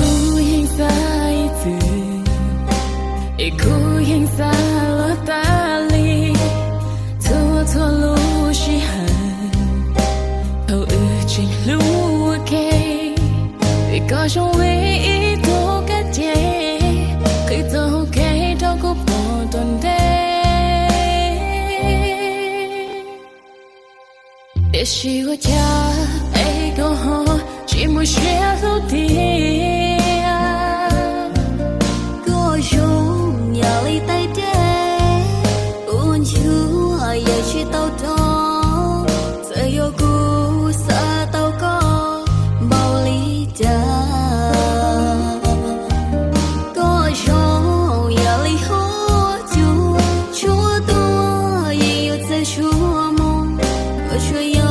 哭影在子，一哭影在了大理，错错路西痕，头日进路给，一个胸唯一多个点，可以走给照顾不断的。也许我家爱过后，寂寞雪路地啊，歌用压力带点，温柔也去抖动，只有故事祷告，暴力的。歌用压力后就出多也有在说梦，我却有。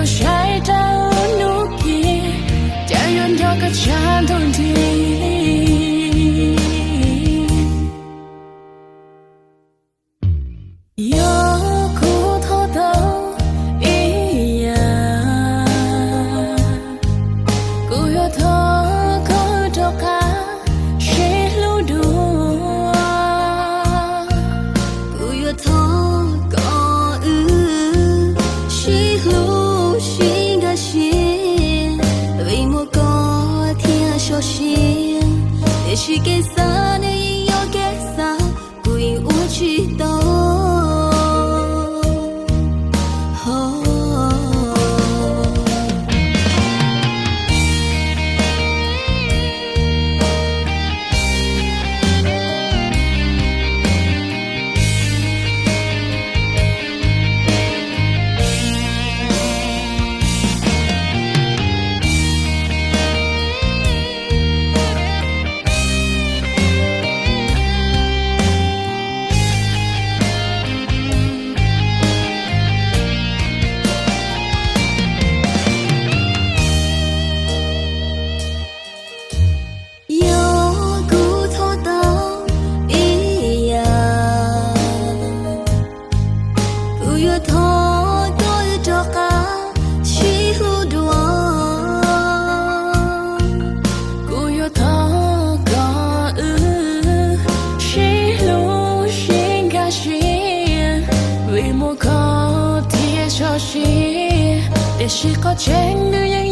晒到努力，但愿有个战斗地。有骨头都一样，古有头骨头卡谁路途，古有头骨谁路。心甘心，为莫高天小心，也许给啥你要给啥，不因我去懂。也是靠前的人。